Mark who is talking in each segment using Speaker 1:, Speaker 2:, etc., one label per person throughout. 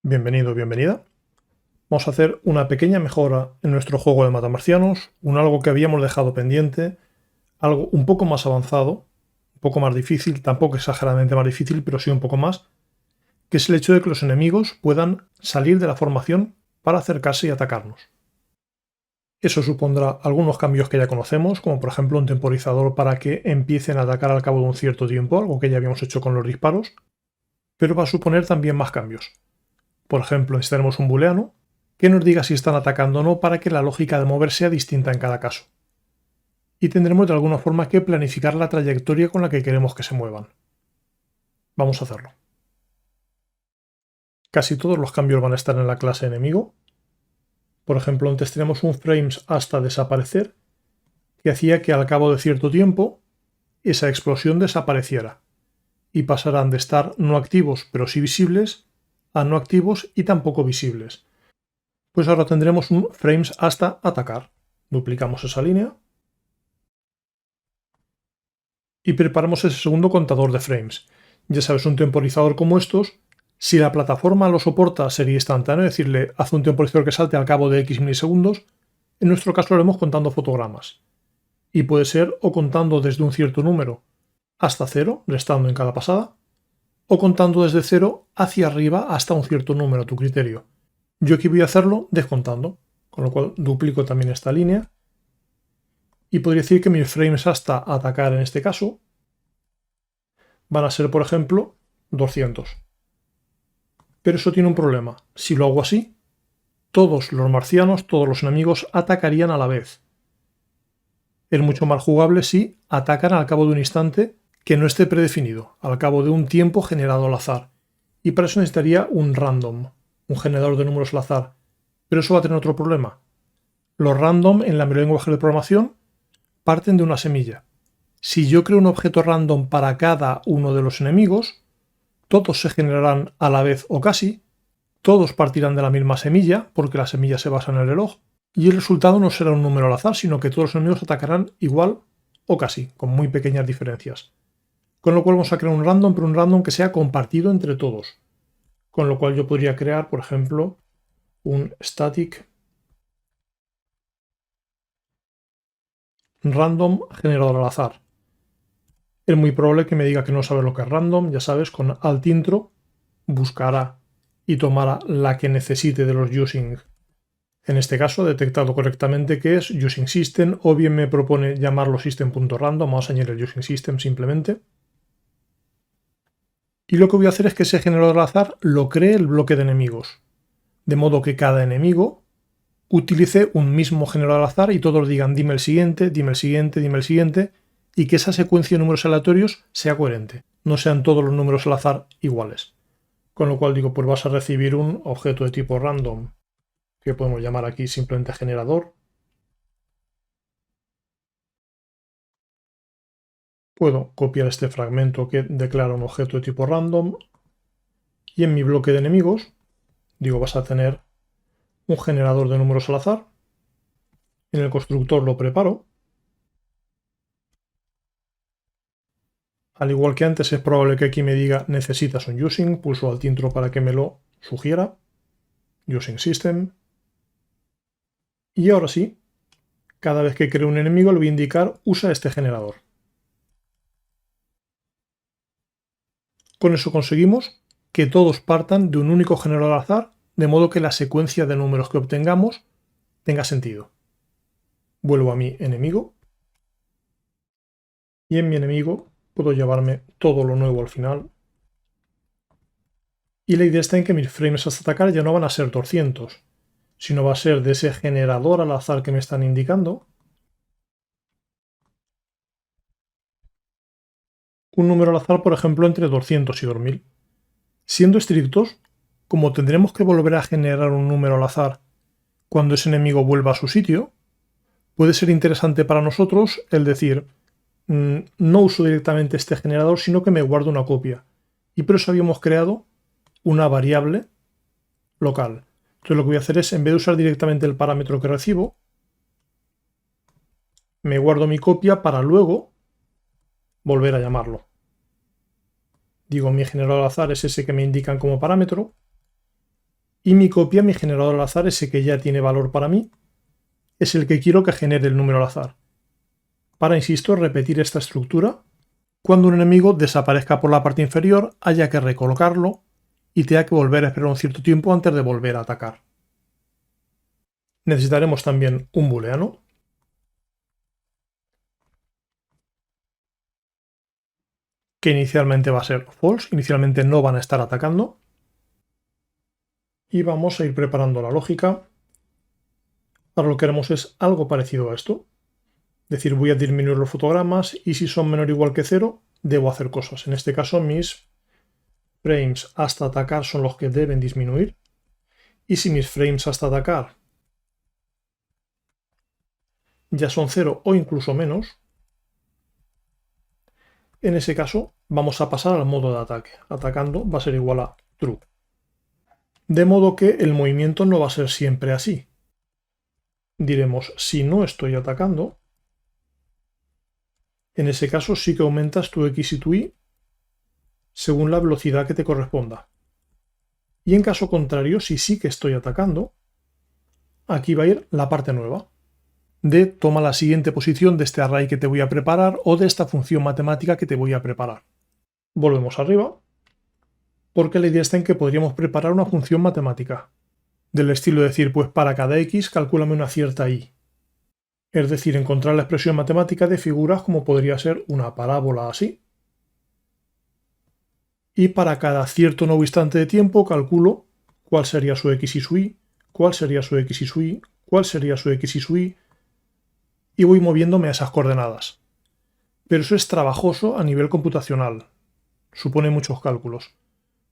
Speaker 1: Bienvenido, bienvenida. Vamos a hacer una pequeña mejora en nuestro juego de matamarcianos, algo que habíamos dejado pendiente, algo un poco más avanzado, un poco más difícil, tampoco exageradamente más difícil, pero sí un poco más, que es el hecho de que los enemigos puedan salir de la formación para acercarse y atacarnos. Eso supondrá algunos cambios que ya conocemos, como por ejemplo un temporizador para que empiecen a atacar al cabo de un cierto tiempo, algo que ya habíamos hecho con los disparos, pero va a suponer también más cambios. Por ejemplo, necesitaremos un booleano que nos diga si están atacando o no para que la lógica de mover sea distinta en cada caso. Y tendremos de alguna forma que planificar la trayectoria con la que queremos que se muevan. Vamos a hacerlo. Casi todos los cambios van a estar en la clase enemigo. Por ejemplo, antes tenemos un frames hasta desaparecer que hacía que al cabo de cierto tiempo esa explosión desapareciera y pasarán de estar no activos pero sí visibles a no activos y tampoco visibles. Pues ahora tendremos un frames hasta atacar. Duplicamos esa línea y preparamos ese segundo contador de frames. Ya sabes, un temporizador como estos, si la plataforma lo soporta sería instantáneo, decirle haz un temporizador que salte al cabo de X milisegundos. En nuestro caso lo haremos contando fotogramas. Y puede ser o contando desde un cierto número hasta 0, restando en cada pasada, o contando desde 0 hacia arriba hasta un cierto número a tu criterio. Yo aquí voy a hacerlo descontando, con lo cual duplico también esta línea y podría decir que mis frames hasta atacar en este caso van a ser, por ejemplo, 200. Pero eso tiene un problema. Si lo hago así, todos los marcianos, todos los enemigos atacarían a la vez. Es mucho más jugable si atacan al cabo de un instante que no esté predefinido, al cabo de un tiempo generado al azar. Y para eso necesitaría un random, un generador de números al azar. Pero eso va a tener otro problema. Los random en el lenguaje de programación parten de una semilla. Si yo creo un objeto random para cada uno de los enemigos, todos se generarán a la vez o casi, todos partirán de la misma semilla, porque la semilla se basa en el reloj, y el resultado no será un número al azar, sino que todos los enemigos atacarán igual o casi, con muy pequeñas diferencias. Con lo cual vamos a crear un random, pero un random que sea compartido entre todos. Con lo cual yo podría crear, por ejemplo, un static random generador al azar. Es muy probable que me diga que no sabe lo que es random, ya sabes, con alt intro buscará y tomará la que necesite de los using. En este caso ha detectado correctamente que es using system, o bien me propone llamarlo system.random, vamos a añadir el using system simplemente. Y lo que voy a hacer es que ese generador al azar lo cree el bloque de enemigos, de modo que cada enemigo utilice un mismo generador al azar y todos digan dime el siguiente, dime el siguiente, dime el siguiente, y que esa secuencia de números aleatorios sea coherente, no sean todos los números al azar iguales. Con lo cual digo, pues vas a recibir un objeto de tipo random, que podemos llamar aquí simplemente generador. Puedo copiar este fragmento que declara un objeto de tipo random y en mi bloque de enemigos, digo, vas a tener un generador de números al azar. En el constructor lo preparo. Al igual que antes, es probable que aquí me diga necesitas un using, pulso alt intro para que me lo sugiera. Using system. Y ahora sí, cada vez que creo un enemigo le voy a indicar usa este generador. Con eso conseguimos que todos partan de un único generador al azar, de modo que la secuencia de números que obtengamos tenga sentido. Vuelvo a mi enemigo y en mi enemigo puedo llevarme todo lo nuevo al final. Y la idea está en que mis frames hasta atacar ya no van a ser 200, sino va a ser de ese generador al azar que me están indicando un número al azar, por ejemplo, entre 200 y 2000. Siendo estrictos, como tendremos que volver a generar un número al azar cuando ese enemigo vuelva a su sitio, puede ser interesante para nosotros el decir no uso directamente este generador, sino que me guardo una copia. Y por eso habíamos creado una variable local. Entonces lo que voy a hacer es, en vez de usar directamente el parámetro que recibo, me guardo mi copia para luego volver a llamarlo. Digo, mi generador al azar es ese que me indican como parámetro. Y mi copia, mi generador al azar, ese que ya tiene valor para mí, es el que quiero que genere el número al azar. Para, insisto, repetir esta estructura, cuando un enemigo desaparezca por la parte inferior, haya que recolocarlo y tenga que volver a esperar un cierto tiempo antes de volver a atacar. Necesitaremos también un booleano, que inicialmente va a ser false, inicialmente no van a estar atacando. Y vamos a ir preparando la lógica. Ahora lo que haremos es algo parecido a esto. Es decir, voy a disminuir los fotogramas y si son menor o igual que 0, debo hacer cosas. En este caso, mis frames hasta atacar son los que deben disminuir. Y si mis frames hasta atacar ya son 0 o incluso menos, en ese caso vamos a pasar al modo de ataque. Atacando va a ser igual a true. De modo que el movimiento no va a ser siempre así. Diremos, si no estoy atacando, en ese caso sí que aumentas tu X y tu Y según la velocidad que te corresponda. Y en caso contrario, si sí que estoy atacando, aquí va a ir la parte nueva de toma la siguiente posición de este array que te voy a preparar o de esta función matemática que te voy a preparar. Volvemos arriba, porque la idea está en que podríamos preparar una función matemática, del estilo de decir, pues para cada x calcúlame una cierta y. Es decir, encontrar la expresión matemática de figuras como podría ser una parábola así. Y para cada cierto nuevo instante de tiempo calculo cuál sería su x y su y, cuál sería su x y su y, cuál sería su x y su y, y voy moviéndome a esas coordenadas. Pero eso es trabajoso a nivel computacional. Supone muchos cálculos.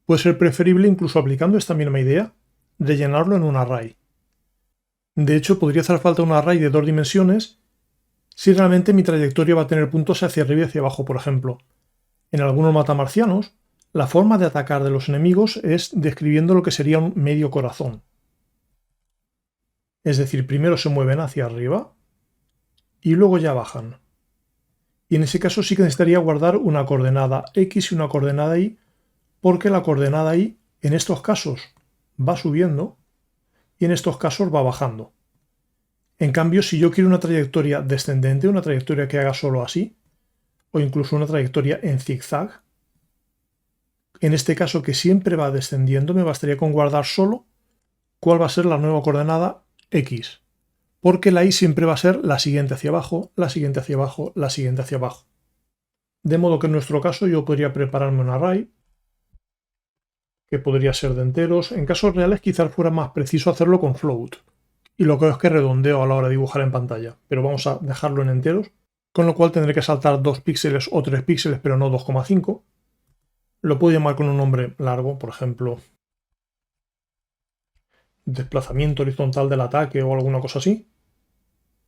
Speaker 1: Puede ser preferible, incluso aplicando esta misma idea, rellenarlo en un array. De hecho, podría hacer falta un array de 2 dimensiones si realmente mi trayectoria va a tener puntos hacia arriba y hacia abajo, por ejemplo. En algunos matamarcianos, la forma de atacar de los enemigos es describiendo lo que sería un medio corazón. Es decir, primero se mueven hacia arriba y luego ya bajan. Y en ese caso sí que necesitaría guardar una coordenada X y una coordenada Y, porque la coordenada Y en estos casos va subiendo y en estos casos va bajando. En cambio, si yo quiero una trayectoria descendente, una trayectoria que haga solo así, o incluso una trayectoria en zigzag, en este caso que siempre va descendiendo, me bastaría con guardar solo cuál va a ser la nueva coordenada X, porque la Y siempre va a ser la siguiente hacia abajo, la siguiente hacia abajo, la siguiente hacia abajo. De modo que en nuestro caso yo podría prepararme un array, que podría ser de enteros. En casos reales quizás fuera más preciso hacerlo con float, y lo que es que redondeo a la hora de dibujar en pantalla, pero vamos a dejarlo en enteros, con lo cual tendré que saltar 2 píxeles o 3 píxeles, pero no 2,5. Lo puedo llamar con un nombre largo, por ejemplo, desplazamiento horizontal del ataque o alguna cosa así.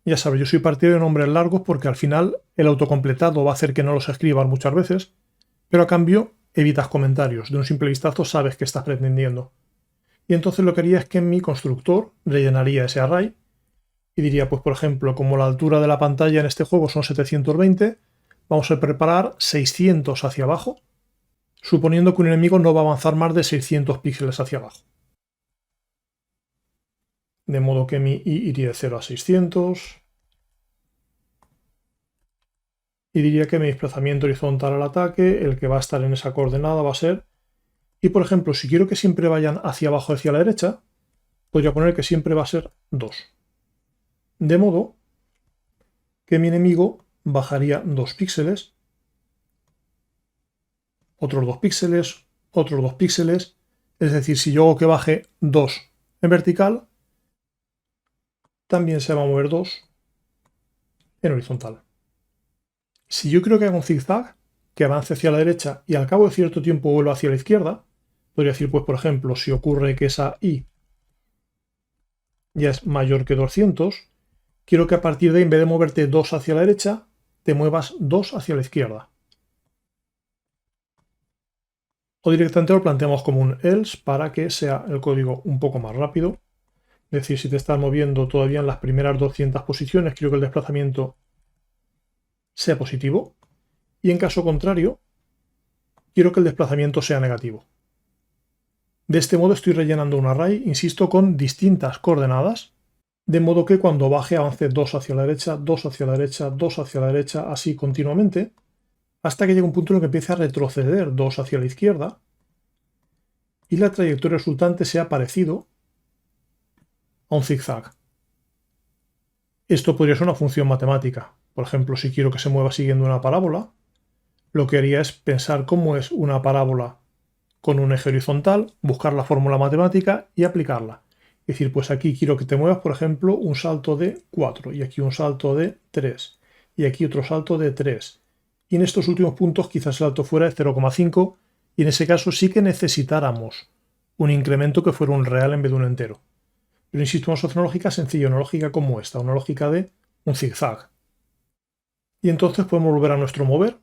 Speaker 1: Ya sabes, yo soy partidario de nombres largos porque al final el autocompletado va a hacer que no los escribas muchas veces, pero a cambio evitas comentarios. De un simple vistazo sabes qué estás pretendiendo. Y entonces lo que haría es que en mi constructor rellenaría ese array y diría, pues por ejemplo, como la altura de la pantalla en este juego son 720, vamos a preparar 600 hacia abajo, suponiendo que un enemigo no va a avanzar más de 600 píxeles hacia abajo. De modo que mi y iría de 0 a 600. Y diría que mi desplazamiento horizontal al ataque, el que va a estar en esa coordenada va a ser... Y por ejemplo, si quiero que siempre vayan hacia abajo hacia la derecha, podría poner que siempre va a ser 2. De modo que mi enemigo bajaría 2 píxeles, otros 2 píxeles, otros 2 píxeles. Es decir, si yo hago que baje 2 en vertical, también se va a mover 2 en horizontal. Si yo quiero que haga un zigzag, que avance hacia la derecha y al cabo de cierto tiempo vuelva hacia la izquierda, podría decir, pues por ejemplo, si ocurre que esa y ya es mayor que 200, quiero que a partir de ahí, en vez de moverte 2 hacia la derecha, te muevas 2 hacia la izquierda. O directamente lo planteamos como un else para que sea el código un poco más rápido. Es decir, si te estás moviendo todavía en las primeras 200 posiciones, quiero que el desplazamiento sea positivo. Y en caso contrario, quiero que el desplazamiento sea negativo. De este modo estoy rellenando un array, insisto, con distintas coordenadas, de modo que cuando baje avance 2 hacia la derecha, 2 hacia la derecha, 2 hacia la derecha, así continuamente, hasta que llegue un punto en el que empiece a retroceder 2 hacia la izquierda y la trayectoria resultante sea parecido a un zigzag. Esto podría ser una función matemática. Por ejemplo, si quiero que se mueva siguiendo una parábola, lo que haría es pensar cómo es una parábola con un eje horizontal, buscar la fórmula matemática y aplicarla. Es decir, pues aquí quiero que te muevas, por ejemplo, un salto de 4 y aquí un salto de 3 y aquí otro salto de 3. Y en estos últimos puntos quizás el salto fuera de 0,5 y en ese caso sí que necesitáramos un incremento que fuera un real en vez de un entero. Pero insisto, vamos a hacer una lógica sencilla, una lógica como esta, una lógica de un zigzag. Y entonces podemos volver a nuestro mover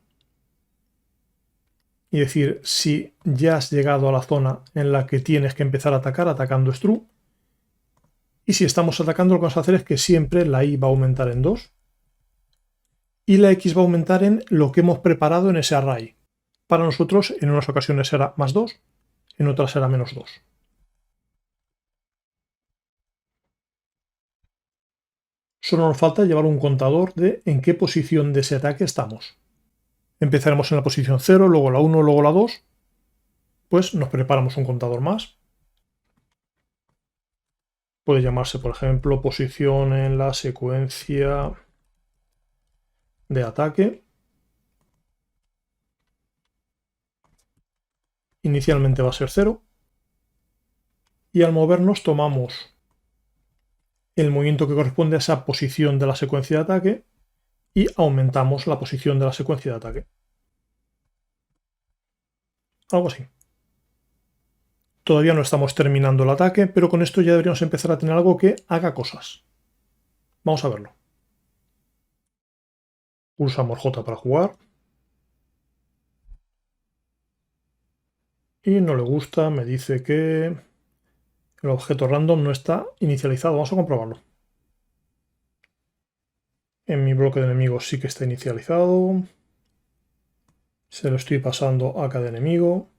Speaker 1: y decir, si ya has llegado a la zona en la que tienes que empezar a atacar atacando stru, y si estamos atacando lo que vamos a hacer es que siempre la i va a aumentar en 2 y la x va a aumentar en lo que hemos preparado en ese array. Para nosotros en unas ocasiones será más 2, en otras será menos 2. Solo nos falta llevar un contador de en qué posición de ese ataque estamos. Empezaremos en la posición 0, luego la 1, luego la 2. Pues nos preparamos un contador más. Puede llamarse, por ejemplo, posición en la secuencia de ataque. Inicialmente va a ser 0. Y al movernos tomamos el movimiento que corresponde a esa posición de la secuencia de ataque y aumentamos la posición de la secuencia de ataque. Algo así. Todavía no estamos terminando el ataque, pero con esto ya deberíamos empezar a tener algo que haga cosas. Vamos a verlo. Pulsamos J para jugar. Y no le gusta, me dice que el objeto random no está inicializado. Vamos a comprobarlo. En mi bloque de enemigos sí que está inicializado. Se lo estoy pasando a cada enemigo.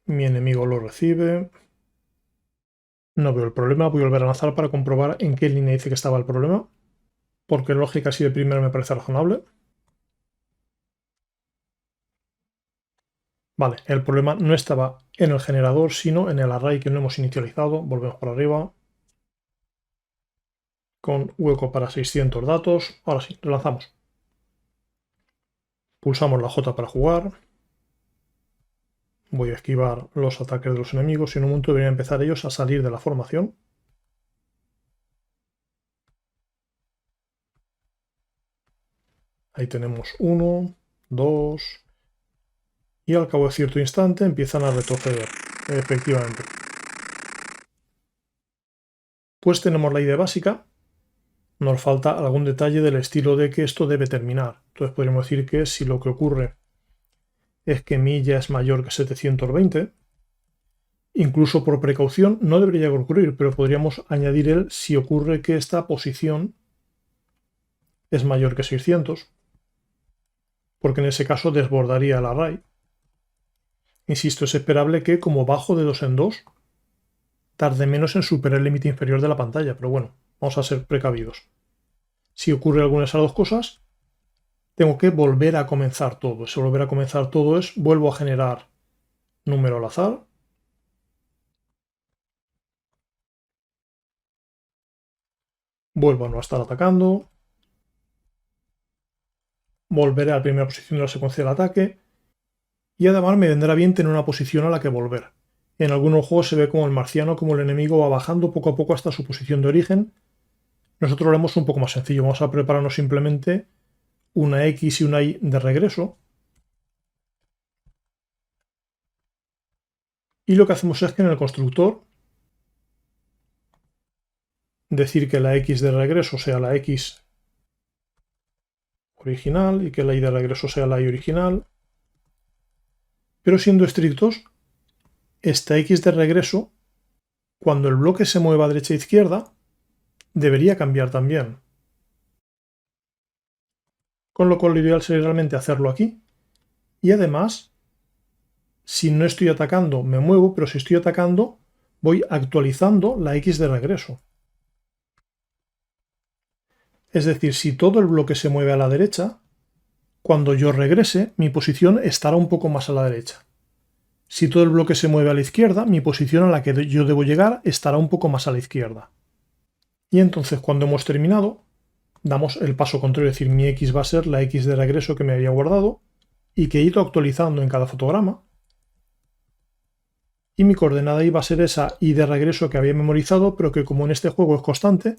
Speaker 1: Mi enemigo lo recibe. No veo el problema. Voy a volver a lanzar para comprobar en qué línea dice que estaba el problema. Porque lógica así de primero me parece razonable. Vale, el problema no estaba en el generador, sino en el array que no hemos inicializado. Volvemos para arriba. Con hueco para 600 datos. Ahora sí, relanzamos. Pulsamos la J para jugar. Voy a esquivar los ataques de los enemigos y en un momento deberían empezar ellos a salir de la formación. Ahí tenemos 1, 2 y al cabo de cierto instante empiezan a retroceder, efectivamente. Pues tenemos la idea básica, nos falta algún detalle del estilo de que esto debe terminar. Entonces podríamos decir que si lo que ocurre es que mi ya es mayor que 720, incluso por precaución no debería ocurrir, pero podríamos añadir el si ocurre que esta posición es mayor que 600, porque en ese caso desbordaría el array. Insisto, es esperable que como bajo de 2 en 2, tarde menos en superar el límite inferior de la pantalla, pero bueno, vamos a ser precavidos. Si ocurre alguna de esas dos cosas, tengo que volver a comenzar todo. Ese volver a comenzar todo es, vuelvo a generar número al azar. Vuelvo a no estar atacando. Volveré a la primera posición de la secuencia del ataque. Y además me vendrá bien tener una posición a la que volver. En algunos juegos se ve como el marciano, como el enemigo va bajando poco a poco hasta su posición de origen. Nosotros lo haremos un poco más sencillo. Vamos a prepararnos simplemente una X y una Y de regreso. Y lo que hacemos es que en el constructor decir que la X de regreso sea la X original y que la Y de regreso sea la Y original. Pero siendo estrictos, esta X de regreso, cuando el bloque se mueva a derecha e izquierda, debería cambiar también. Con lo cual lo ideal sería realmente hacerlo aquí. Y además, Si no estoy atacando, me muevo, pero si estoy atacando, voy actualizando la X de regreso. Es decir, si todo el bloque se mueve a la derecha, cuando yo regrese, mi posición estará un poco más a la derecha. Si todo el bloque se mueve a la izquierda, mi posición a la que yo debo llegar estará un poco más a la izquierda. Y entonces, cuando hemos terminado, damos el paso contrario, es decir, mi X va a ser la X de regreso que me había guardado y que he ido actualizando en cada fotograma. Y mi coordenada Y va a ser esa Y de regreso que había memorizado, pero que como en este juego es constante,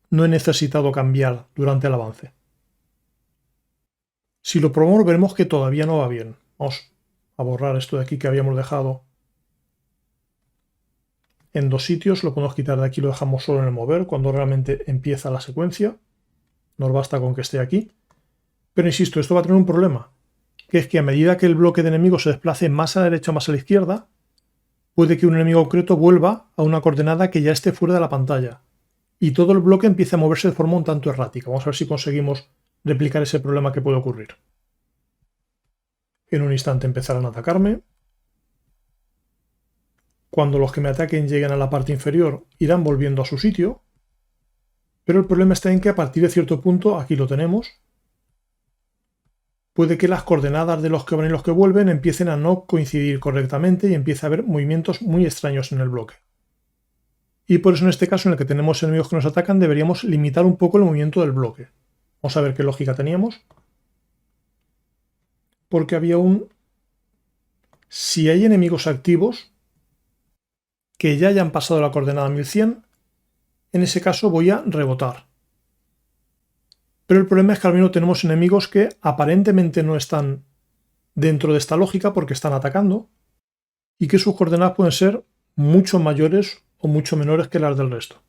Speaker 1: no he necesitado cambiar durante el avance. Si lo probamos veremos que todavía no va bien. Vamos a borrar esto de aquí que habíamos dejado en dos sitios. Lo podemos quitar de aquí, lo dejamos solo en el mover cuando realmente empieza la secuencia. Nos basta con que esté aquí. Pero insisto, esto va a tener un problema, que es que a medida que el bloque de enemigos se desplace más a la derecha o más a la izquierda, puede que un enemigo concreto vuelva a una coordenada que ya esté fuera de la pantalla y todo el bloque empiece a moverse de forma un tanto errática. Vamos a ver si conseguimos replicar ese problema que puede ocurrir. En un instante empezarán a atacarme. Cuando los que me ataquen lleguen a la parte inferior, irán volviendo a su sitio. Pero el problema está en que a partir de cierto punto, aquí lo tenemos, puede que las coordenadas de los que van y los que vuelven empiecen a no coincidir correctamente y empiece a haber movimientos muy extraños en el bloque. Y por eso en este caso en el que tenemos enemigos que nos atacan deberíamos limitar un poco el movimiento del bloque. Vamos a ver qué lógica teníamos. Porque había un... Si hay enemigos activos que ya hayan pasado la coordenada 1100, en ese caso voy a rebotar. Pero el problema es que al menos tenemos enemigos que aparentemente no están dentro de esta lógica porque están atacando y que sus coordenadas pueden ser mucho mayores o mucho menores que las del resto.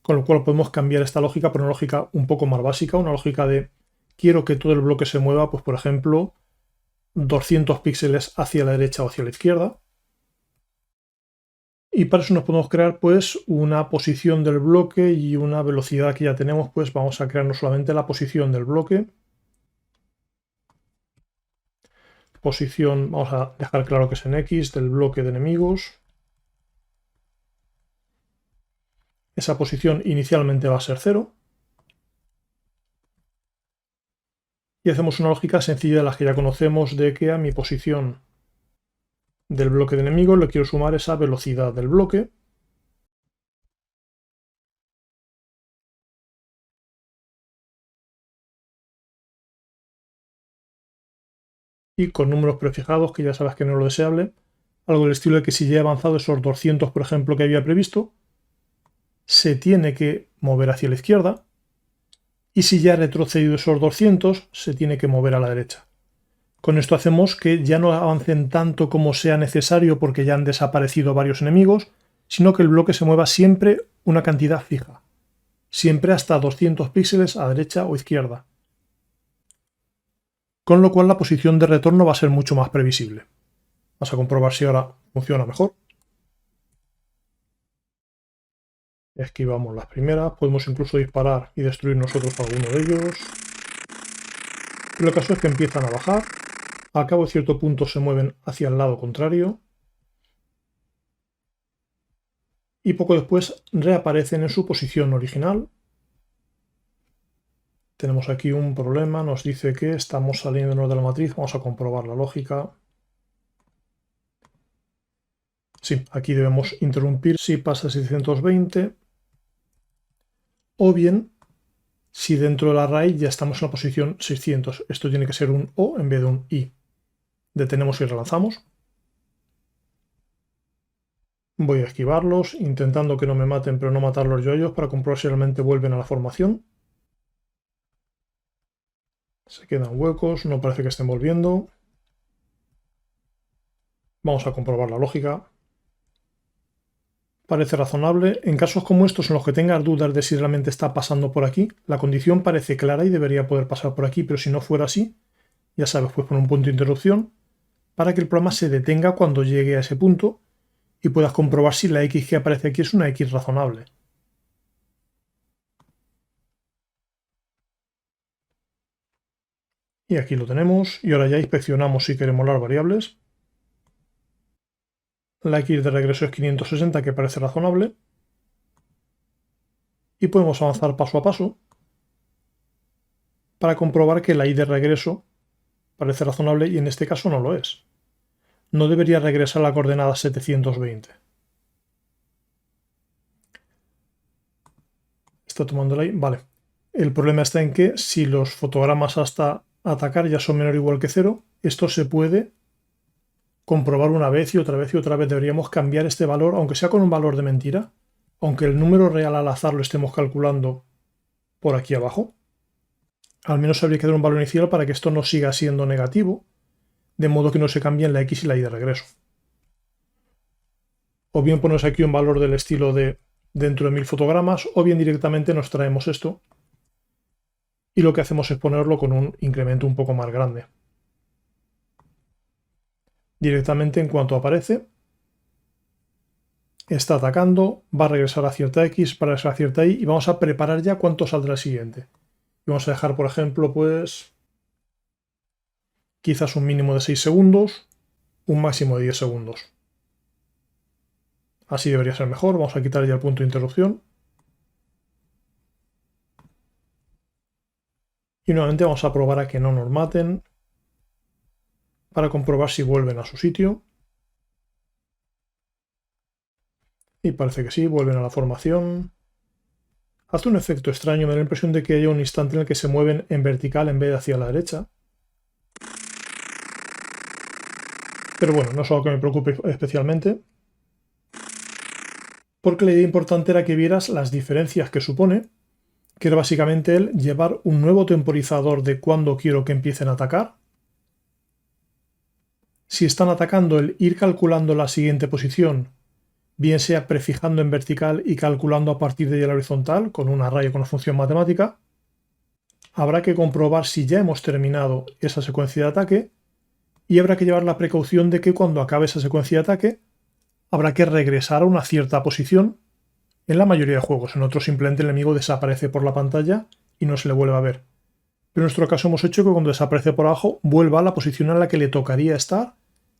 Speaker 1: Con lo cual podemos cambiar esta lógica por una lógica un poco más básica, una lógica de quiero que todo el bloque se mueva, pues por ejemplo, 200 píxeles hacia la derecha o hacia la izquierda. Y para eso nos podemos crear pues una posición del bloque y una velocidad que ya tenemos, pues vamos a crear no solamente la posición del bloque. Posición, vamos a dejar claro que es en X del bloque de enemigos. Esa posición inicialmente va a ser 0. Y hacemos una lógica sencilla de las que ya conocemos de que a mi posición del bloque de enemigos le quiero sumar esa velocidad del bloque. Y con números prefijados, que ya sabes que no es lo deseable, algo del estilo de que si ya he avanzado esos 200, por ejemplo, que había previsto, se tiene que mover hacia la izquierda, y si ya he retrocedido esos 200, se tiene que mover a la derecha. Con esto hacemos que ya no avancen tanto como sea necesario porque ya han desaparecido varios enemigos, sino que el bloque se mueva siempre una cantidad fija, siempre hasta 200 píxeles a derecha o izquierda. Con lo cual la posición de retorno va a ser mucho más previsible. Vamos a comprobar si ahora funciona mejor. Esquivamos las primeras, podemos incluso disparar y destruir nosotros alguno de ellos. Pero el caso es que empiezan a bajar, al cabo de cierto punto se mueven hacia el lado contrario y poco después reaparecen en su posición original. Tenemos aquí un problema, nos dice que estamos saliéndonos de la matriz, vamos a comprobar la lógica. Sí, aquí debemos interrumpir si pasa 620 o bien si dentro del array ya estamos en la posición 600. Esto tiene que ser un O en vez de un I. Detenemos y relanzamos. Voy a esquivarlos, intentando que no me maten, pero no matarlos yo a ellos para comprobar si realmente vuelven a la formación. Se quedan huecos, no parece que estén volviendo. Vamos a comprobar la lógica. Parece razonable. En casos como estos en los que tengas dudas de si realmente está pasando por aquí, la condición parece clara y debería poder pasar por aquí, pero si no fuera así, ya sabes, pues poner un punto de interrupción para que el programa se detenga cuando llegue a ese punto y puedas comprobar si la X que aparece aquí es una X razonable. Y aquí lo tenemos, y ahora ya inspeccionamos si queremos las variables. La X de regreso es 560, que parece razonable. Y podemos avanzar paso a paso para comprobar que la Y de regreso parece razonable y en este caso no lo es. No debería regresar a la coordenada 720. Está tomando la Y. Vale. El problema está en que si los fotogramas hasta atacar ya son menor o igual que 0, esto se puede comprobar una vez y otra vez y otra vez. Deberíamos cambiar este valor, aunque sea con un valor de mentira, aunque el número real al azar lo estemos calculando por aquí abajo. Al menos habría que dar un valor inicial para que esto no siga siendo negativo, de modo que no se cambien la X y la Y de regreso. O bien ponerse aquí un valor del estilo de dentro de 1000 fotogramas, o bien directamente nos traemos esto y lo que hacemos es ponerlo con un incremento un poco más grande. Directamente en cuanto aparece, está atacando, va a regresar a cierta X, para regresar a cierta Y, y vamos a preparar ya cuánto saldrá el siguiente. Y vamos a dejar, por ejemplo, pues quizás un mínimo de 6 segundos, un máximo de 10 segundos. Así debería ser mejor. Vamos a quitar ya el punto de interrupción. Y nuevamente vamos a probar a que no nos maten para comprobar si vuelven a su sitio. Y parece que sí, vuelven a la formación. Hace un efecto extraño, me da la impresión de que hay un instante en el que se mueven en vertical en vez de hacia la derecha. Pero bueno, no es algo que me preocupe especialmente, porque la idea importante era que vieras las diferencias que supone, que era básicamente el llevar un nuevo temporizador de cuándo quiero que empiecen a atacar. Si están atacando, el ir calculando la siguiente posición, bien sea prefijando en vertical y calculando a partir de ella la horizontal, con un array o con una función matemática. Habrá que comprobar si ya hemos terminado esa secuencia de ataque y habrá que llevar la precaución de que cuando acabe esa secuencia de ataque habrá que regresar a una cierta posición. En la mayoría de juegos, en otros simplemente el enemigo desaparece por la pantalla y no se le vuelve a ver. Pero en nuestro caso hemos hecho que cuando desaparece por abajo vuelva a la posición en la que le tocaría estar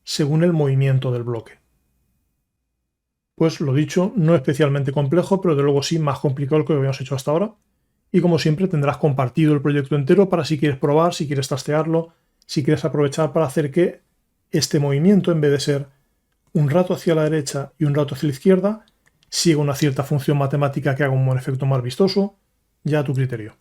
Speaker 1: según el movimiento del bloque. Pues lo dicho, no especialmente complejo, pero de luego sí más complicado que lo que habíamos hecho hasta ahora. Y como siempre tendrás compartido el proyecto entero para si quieres probar, si quieres trastearlo, si quieres aprovechar para hacer que este movimiento, en vez de ser un rato hacia la derecha y un rato hacia la izquierda, siga una cierta función matemática que haga un buen efecto más vistoso, ya a tu criterio.